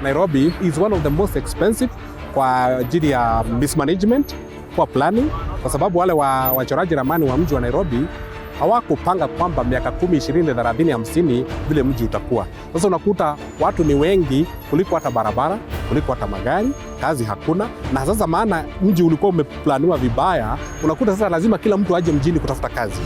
Nairobi is one of the most expensive kwa ajili ya mismanagement, kwa planning, kwa sababu wale wachoraji ramani wa mji wa Nairobi hawakupanga kwamba miaka 10, 20, 30, 50 vile mji utakuwa. Sasa unakuta watu ni wengi kuliko hata barabara, kuliko hata magari, kazi hakuna. Na sasa maana mji ulikuwa umeplaniwa vibaya, unakuta sasa lazima kila mtu aje mjini kutafuta kazi.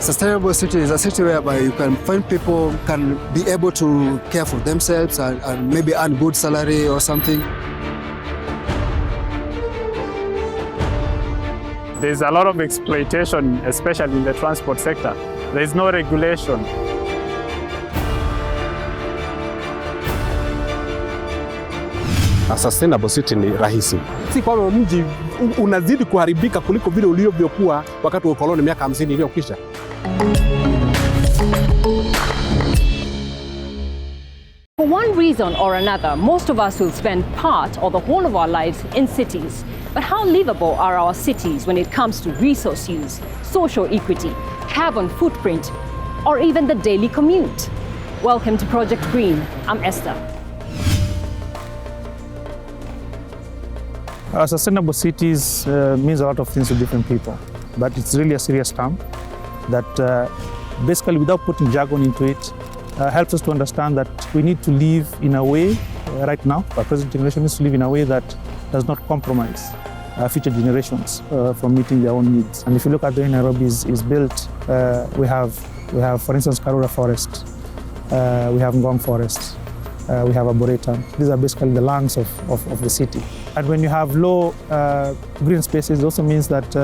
Sustainable city is a city whereby you can find people can be able to care for themselves and maybe earn good salary or something. There's a lot of exploitation, especially in the transport sector. There is no regulation. A sustainable city ni rahisi. Si kwamba mji unazidi kuharibika kuliko vile ulivyokuwa wakati wa ukoloni miaka 50 iliyokwisha. For one reason or another, most of us will spend part or the whole of our lives in cities. But how livable are our cities when it comes to resource use, social equity, carbon footprint, or even the daily commute? Welcome to Project Green. I'm Esther. Sustainable cities means a lot of things to different people, but it's really a serious term that basically, without putting jargon into it, helps us to understand that we need to live in a way, right now, our present generation needs to live in a way that does not compromise future generations from meeting their own needs. And if you look at the way Nairobi is built, we have, for instance, Karura Forest, we have Ngong Forest, we have Arboretum. These are basically the lungs of the city. And when you have low green spaces, it also means that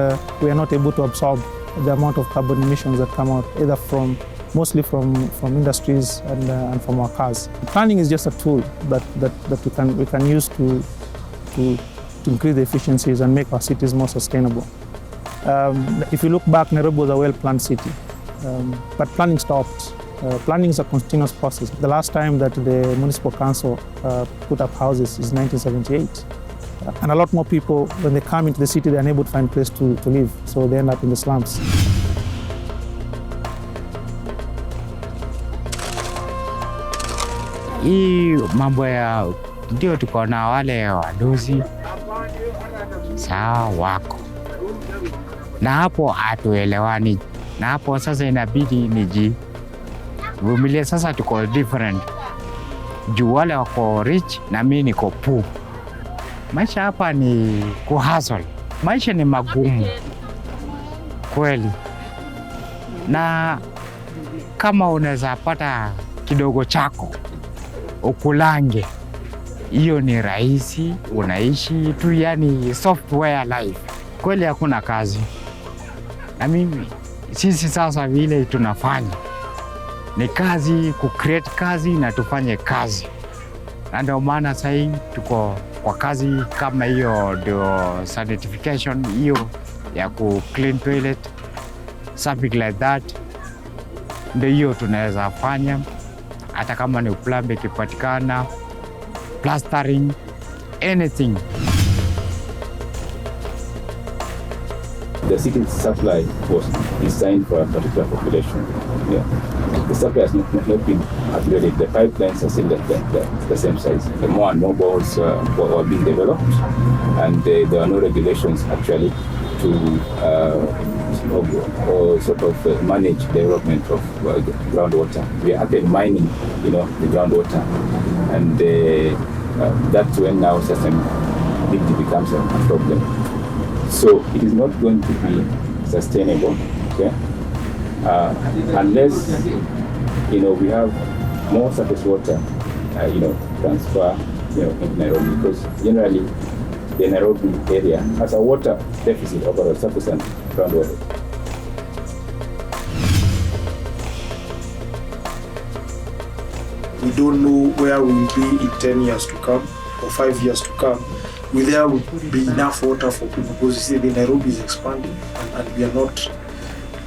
we are not able to absorb the amount of carbon emissions that come out, either mostly from industries and from our cars. Planning is just a tool that we can use to increase the efficiencies and make our cities more sustainable. If you look back, Nairobi was a well-planned city, but planning stopped. Planning is a continuous process. The last time that the municipal council put up houses is 1978. And a lot more people, when they come into the city, they're unable to find a place to live, so they end up in the slums. Hii mambo ya ndio tuko na wale wadozi sawa wako na hapo hatuelewani, na hapo sasa inabidi nijivumilie. Sasa tuko different, juu wale wako rich na mimi niko poor. Maisha hapa ni kuhustle. Maisha ni magumu kweli, na kama unaweza pata kidogo chako ukulange, hiyo ni rahisi, unaishi tu, yani software life. Kweli hakuna kazi, na mimi sisi sasa vile tunafanya ni kazi, kucreate kazi na tufanye kazi, na ndio maana sasa tuko kwa kazi kama hiyo, ndio certification hiyo ya ku clean toilet, something like that, ndio hiyo tunaweza fanya. Hata kama ni plumbing ikipatikana, plastering, anything. The city's supply was designed for a particular population. Yeah. The supply has not been upgraded. The pipelines are still the same size. The more and more boreholes were being developed, and there are no regulations actually to sort of manage the development of groundwater. We are actually mining, the groundwater, and that's when now sustainability becomes a problem. So it is not going to be sustainable, okay, unless we have more surface water, transfer, in Nairobi, because generally the Nairobi area has a water deficit over surface and groundwater. We don't know where we will be in 10 years to come or 5 years to come. Will there be enough water for people? Because you see, the Nairobi is expanding and we are not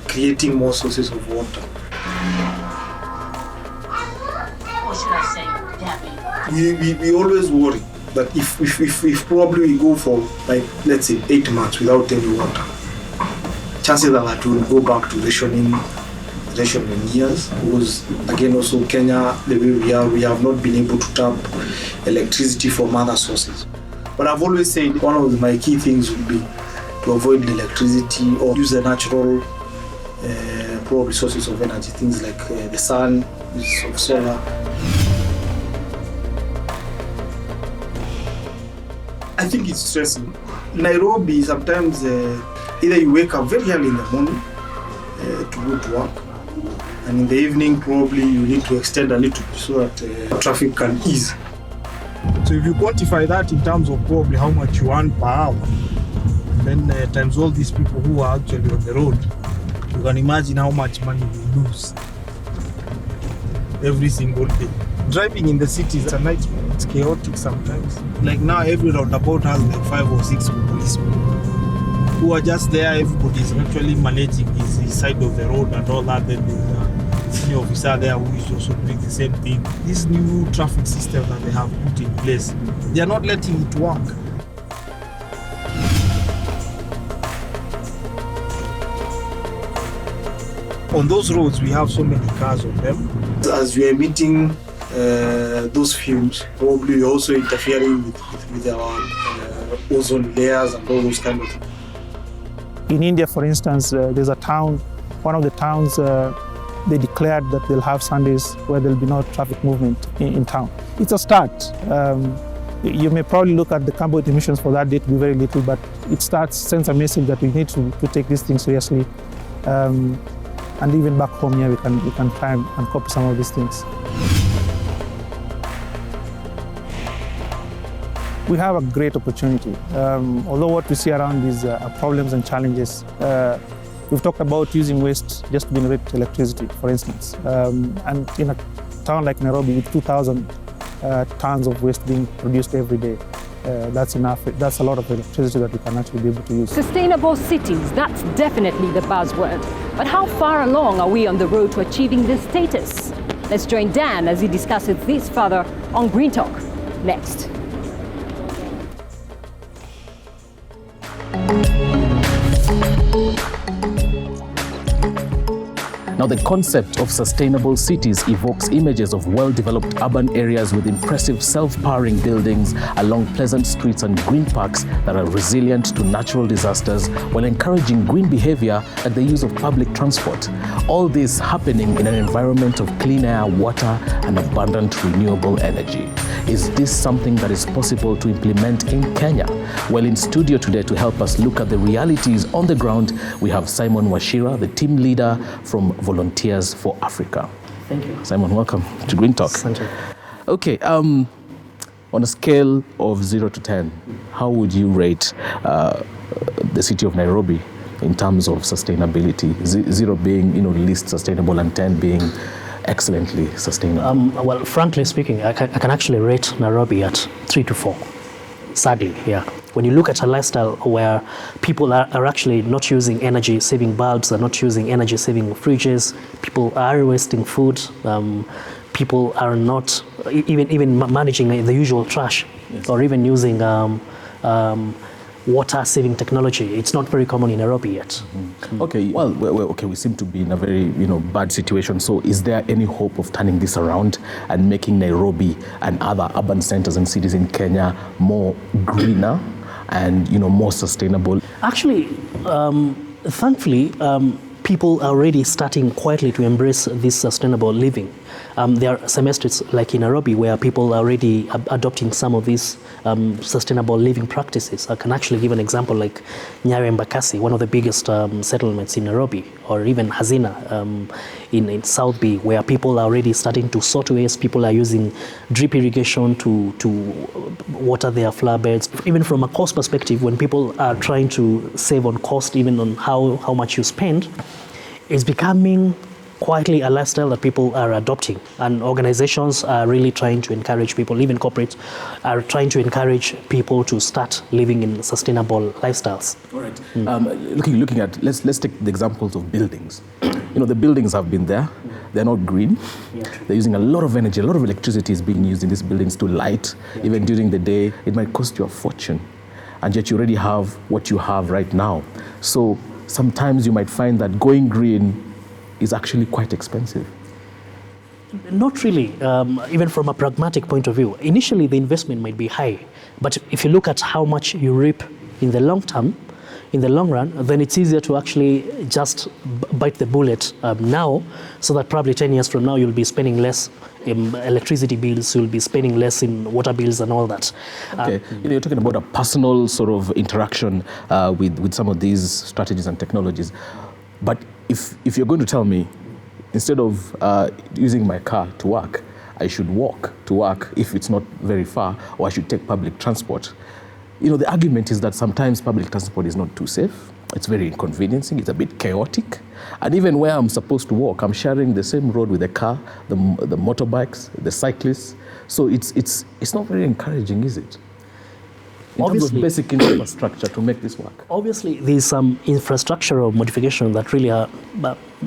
creating more sources of water. What should I say? We always worry that if probably we go for, like, let's say 8 months without any water, chances are that we will go back to rationing years, because again also Kenya, the way we have not been able to tap electricity from other sources. But I've always said one of my key things would be to avoid the electricity or use the natural probably sources of energy, things like the sun, use of solar. I think it's stressing. Nairobi, sometimes either you wake up very early in the morning to go to work, and in the evening probably you need to extend a little so that traffic can ease. So if you quantify that in terms of probably how much you earn per hour, then times all these people who are actually on the road, you can imagine how much money you lose every single day. Driving in the city is a nightmare. It's chaotic sometimes. Like now, every roundabout has like 5 or 6 policemen who are just there. Everybody is actually managing his side of the road and all that. Then there's a senior officer there who is also doing the same thing. This new traffic system that they have put in place, they are not letting it work. On those roads, we have so many cars on them. As we are emitting those fumes, probably we're also interfering with our ozone layers and all those kind of things. In India, for instance, there's a town, one of the towns, they declared that they'll have Sundays where there'll be no traffic movement in town. It's a start. You may probably look at the carbon emissions for that day to be very little, but it sends a message that we need to take these things seriously. And even back home here, we can try and copy some of these things. We have a great opportunity. Although what we see around is problems and challenges, we've talked about using waste just to generate electricity, for instance. And in a town like Nairobi, with 2,000 tons of waste being produced every day, that's enough. That's a lot of electricity that we can actually be able to use. Sustainable cities, that's definitely the buzzword. But how far along are we on the road to achieving this status? Let's join Dan as he discusses this further on Green Talk next. Now, the concept of sustainable cities evokes images of well-developed urban areas with impressive self-powering buildings along pleasant streets and green parks that are resilient to natural disasters while encouraging green behavior and the use of public transport. All this happening in an environment of clean air, water, and abundant renewable energy. Is this something that is possible to implement in Kenya? Well, in studio today to help us look at the realities on the ground, we have Simon Wachira, the team leader from Volunteers for Africa. Thank you. Simon, welcome to Green Talk. Thank you. Okay, on a scale of 0 to 10, how would you rate the city of Nairobi in terms of sustainability? 0 being, least sustainable and 10 being excellently sustainable. Well, frankly speaking, I can actually rate Nairobi at 3 to 4. Sadly, yeah. When you look at a lifestyle where people are actually not using energy-saving bulbs, they're not using energy-saving fridges, people are wasting food, people are not even managing the usual trash, yes, or even using water-saving technology. It's not very common in Nairobi yet. Mm-hmm. Okay, well, we seem to be in a very, bad situation. So is there any hope of turning this around and making Nairobi and other urban centers and cities in Kenya more greener and, more sustainable? Actually, thankfully, people are already starting quietly to embrace this sustainable living. There are some estates like in Nairobi where people are already adopting some of these sustainable living practices. I can actually give an example like Nyare Mbakasi, one of the biggest settlements in Nairobi, or even Hazina in South Bay, where people are already starting to sort waste. People are using drip irrigation to water their flower beds. Even from a cost perspective, when people are trying to save on cost, even on how much you spend, it's becoming quietly a lifestyle that people are adopting, and organizations are really trying to encourage people, even corporates are trying to encourage people to start living in sustainable lifestyles. All right. Looking at, let's take the examples of buildings. The buildings have been there. They're not green. Yeah. They're using a lot of energy, a lot of electricity is being used in these buildings to light. Yeah. Even during the day, it might cost you a fortune, and yet you already have what you have right now. So sometimes you might find that going green is actually quite expensive. Not really, even from a pragmatic point of view. Initially, the investment might be high, but if you look at how much you reap in the long term, in the long run, then it's easier to actually just bite the bullet now, so that probably 10 years from now, you'll be spending less in electricity bills, you'll be spending less in water bills and all that. Okay, you're talking about a personal sort of interaction with some of these strategies and technologies. But if you're going to tell me, instead of using my car to work, I should walk to work if it's not very far, or I should take public transport. The argument is that sometimes public transport is not too safe. It's very inconveniencing, it's a bit chaotic. And even where I'm supposed to walk, I'm sharing the same road with the car, the motorbikes, the cyclists. So it's not very encouraging, is it? In terms of basic infrastructure to make this work? Obviously, there's some infrastructural modification that really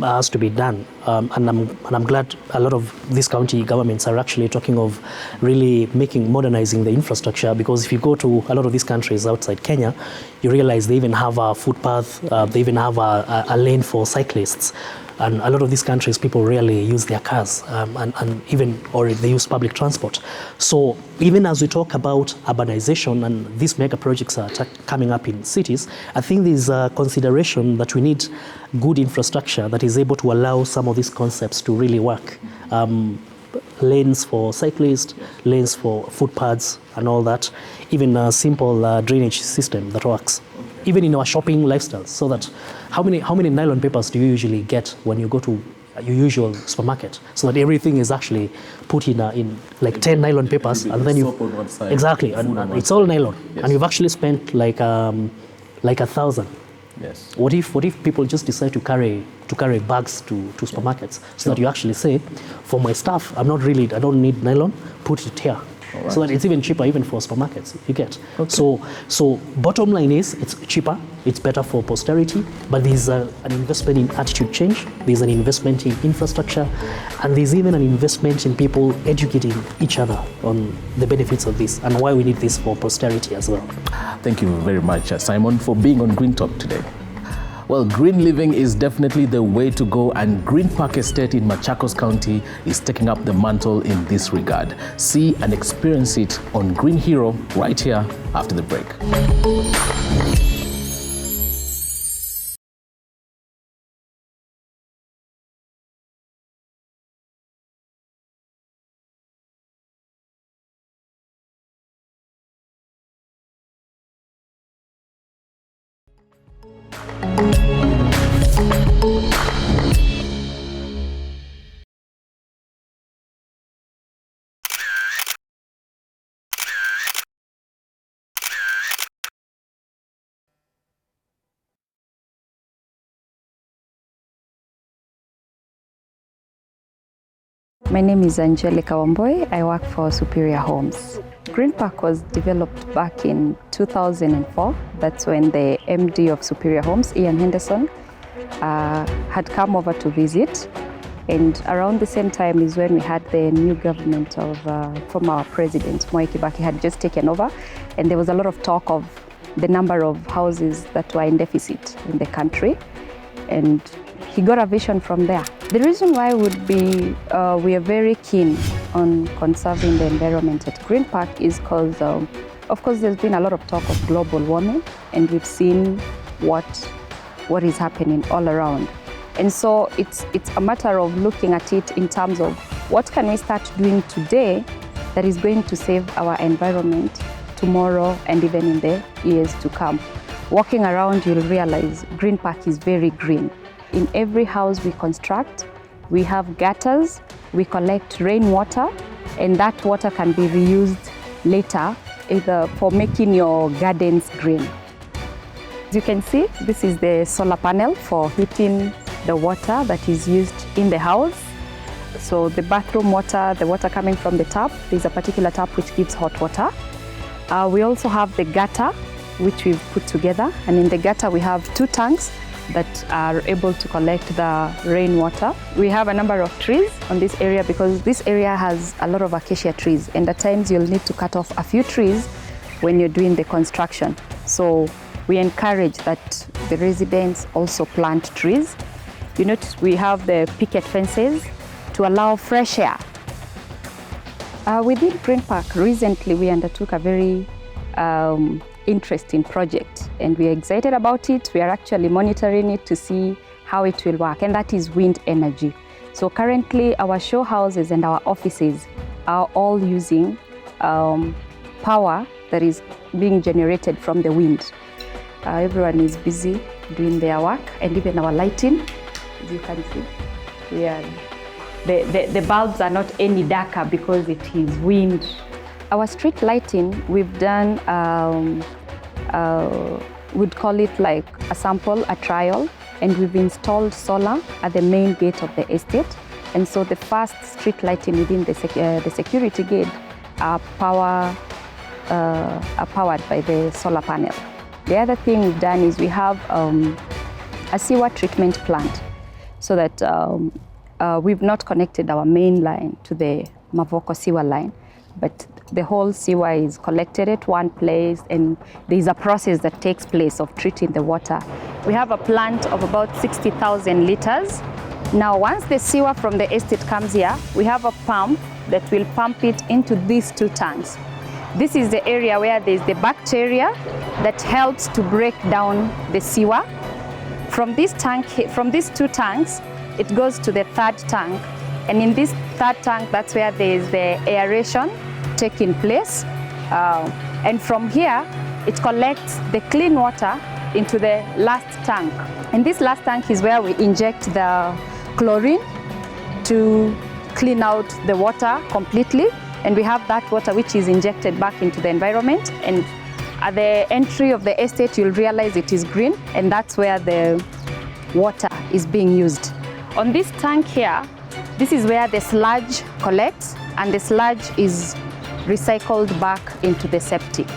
has to be done. And I'm glad a lot of these county governments are actually talking of really modernizing the infrastructure, because if you go to a lot of these countries outside Kenya, you realize they even have a footpath, they even have a lane for cyclists. And a lot of these countries, people rarely use their cars, or they use public transport. So even as we talk about urbanization and these mega projects are coming up in cities, I think there's a consideration that we need good infrastructure that is able to allow some of these concepts to really work. Lanes for cyclists, lanes for footpaths and all that, even a simple drainage system that works. Even in our shopping lifestyles, so that how many nylon papers do you usually get when you go to your usual supermarket? So that everything is actually put in like 10 nylon papers, and then you exactly, and it's all nylon, yes. And you've actually spent like 1,000. Yes. What if people just decide to carry bags to supermarkets, so that you actually say, for my stuff, I don't need nylon, put it here. Right. So that it's even cheaper even for supermarkets, you get. Okay. So bottom line is, it's cheaper, it's better for posterity, but there's an investment in attitude change, there's an investment in infrastructure, and there's even an investment in people educating each other on the benefits of this and why we need this for posterity as well. Thank you very much, Simon, for being on Green Talk today. Well, green living is definitely the way to go, and Green Park Estate in Machakos County is taking up the mantle in this regard. See and experience it on Green Hero right here after the break. My name is Angelica Wamboy. I work for Superior Homes. Green Park was developed back in 2004. That's when the MD of Superior Homes, Ian Henderson, had come over to visit. And around the same time is when we had the new government of former President Mwai Kibaki had just taken over. And there was a lot of talk of the number of houses that were in deficit in the country. And he got a vision from there. The reason why would be we are very keen on conserving the environment at Green Park is because, of course, there's been a lot of talk of global warming, and we've seen what is happening all around. And so it's a matter of looking at it in terms of what can we start doing today that is going to save our environment tomorrow and even in the years to come. Walking around, you'll realize Green Park is very green. In every house we construct, we have gutters, we collect rainwater, and that water can be reused later either for making your gardens green. As you can see, this is the solar panel for heating the water that is used in the house. So the bathroom water, the water coming from the tap, there's a particular tap which gives hot water. We also have the gutter, which we've put together, and in the gutter we have 2 tanks that are able to collect the rainwater. We have a number of trees on this area because this area has a lot of acacia trees, and at times you'll need to cut off a few trees when you're doing the construction. So we encourage that the residents also plant trees. You notice we have the picket fences to allow fresh air. Within Green Park, recently we undertook a very interesting project, and we're excited about it. We are actually monitoring it to see how it will work, and that is wind energy. So currently our show houses and our offices are all using power that is being generated from the wind. Everyone is busy doing their work, and even our lighting, as you can see, the bulbs are not any darker because it is wind. Our street lighting, we've done, we'd call it like a sample, a trial, and we've installed solar at the main gate of the estate. And so the first street lighting within the security gate are powered by the solar panel. The other thing we've done is we have a sewer treatment plant, so that we've not connected our main line to the Mavoko sewer line, but the whole sewer is collected at one place, and there's a process that takes place of treating the water. We have a plant of about 60,000 liters. Now, once the sewer from the estate comes here, we have a pump that will pump it into these 2 tanks. This is the area where there's the bacteria that helps to break down the sewer. From this tank, from these 2 tanks, it goes to the 3rd tank, and in this 3rd tank, that's where there's the aeration taking place. And from here, it collects the clean water into the last tank. And this last tank is where we inject the chlorine to clean out the water completely. And we have that water which is injected back into the environment. And at the entry of the estate, you'll realize it is green, and that's where the water is being used. On this tank here, this is where the sludge collects, and the sludge is recycled back into the septic.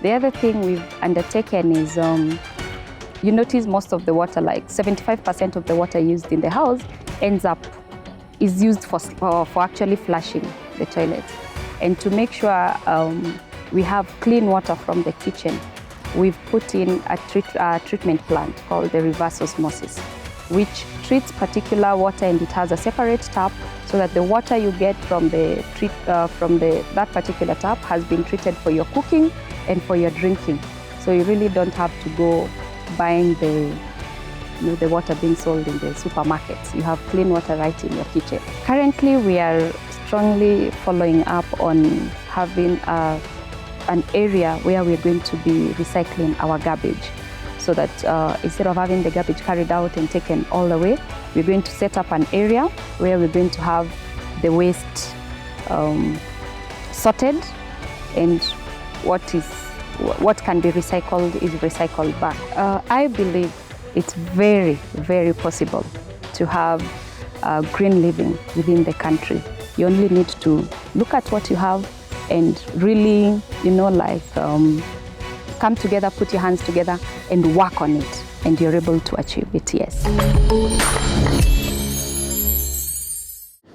The other thing we've undertaken is, you notice most of the water, like 75% of the water used in the house is used for actually flushing the toilets. And to make sure we have clean water from the kitchen, we've put in a treatment plant called the reverse osmosis, which treats particular water, and it has a separate tap, so that the water you get from that particular tap has been treated for your cooking and for your drinking. So you really don't have to go buying the water being sold in the supermarkets. You have clean water right in your kitchen. Currently, we are strongly following up on having an area where we're going to be recycling our garbage, so that instead of having the garbage carried out and taken all the way, we're going to set up an area where we're going to have the waste sorted, and what can be recycled is recycled back. I believe it's very, very possible to have green living within the country. You only need to look at what you have and really, come together, put your hands together and work on it, and you're able to achieve it, yes.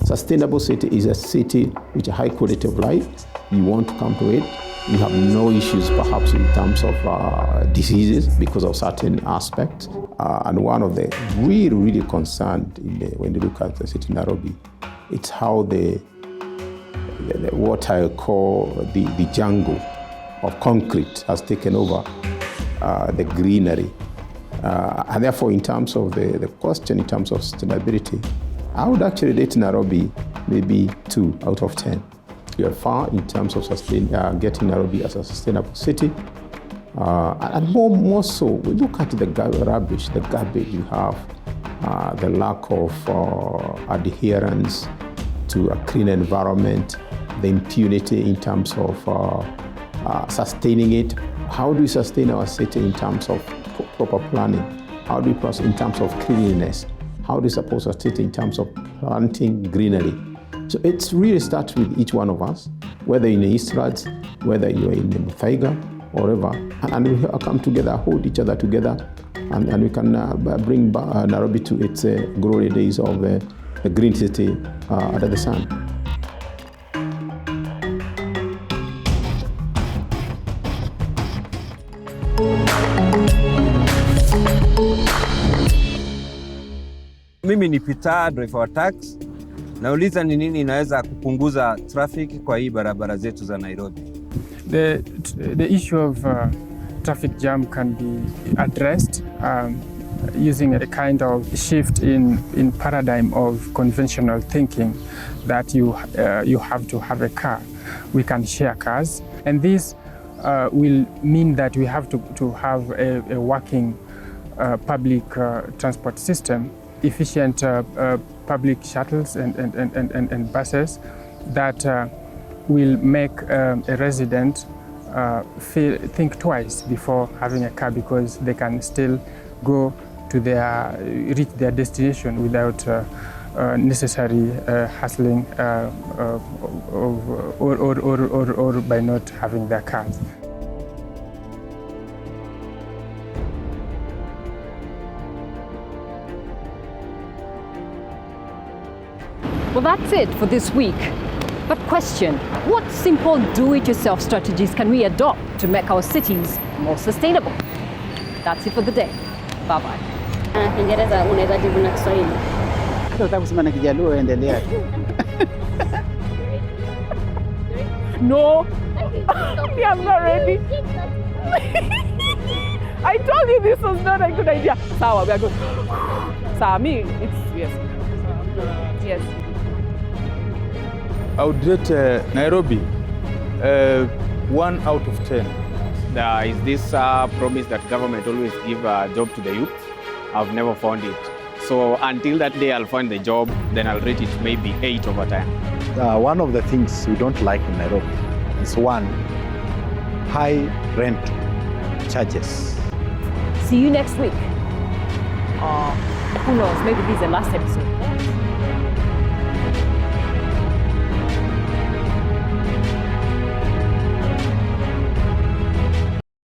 Sustainable city is a city with a high quality of life. You want to come to it. You have no issues perhaps in terms of diseases because of certain aspects. And one of the really concerned when you look at the city of Nairobi, it's how what I call the jungle of concrete has taken over the greenery. And therefore, in terms of the question, in terms of sustainability, I would actually rate Nairobi maybe 2 out of 10. We are far in terms of getting Nairobi as a sustainable city. And more so, we look at the rubbish, the garbage you have the lack of adherence to a clean environment, the impunity in terms of sustaining it. How do we sustain our city in terms of proper planning? How do we process in terms of cleanliness? How do we support our city in terms of planting greenery? So it's really starts with each one of us, whether in the Eastlands, whether you're in the Muthaiga, or wherever, and we come together, hold each other together, and we can bring Nairobi to its glory days of the green city under the sun. Mimi ni Peter, driver wa taxi. Nauliza ni nini inaweza kupunguza traffic kwa hii barabara zetu za Nairobi. The issue of traffic jam can be addressed using a kind of shift in paradigm of conventional thinking that you have to have a car. We can share cars, and this will mean that we have to have a working public transport system, efficient public shuttles and buses that will make a resident think twice before having a car, because they can still go to reach their destination without necessary hassling or by not having their cars. Well, that's it for this week. But question, what simple do-it-yourself strategies can we adopt to make our cities more sustainable? That's it for the day. Bye-bye. Kiingereza unaweza jibu na Kiswahili. Nataka kusema na Kijaluo, endelea. No, I'm not ready. I told you this was not a good idea. Sawa, we are good. Sawa, me, it's yes. Yes. I would rate Nairobi 1 out of 10. There is this promise that government always give a job to the youth. I've never found it. So until that day I'll find the job, then I'll rate it maybe 8 over 10. One of the things we don't like in Nairobi is high rent charges. See you next week. Who knows, maybe this is the last episode.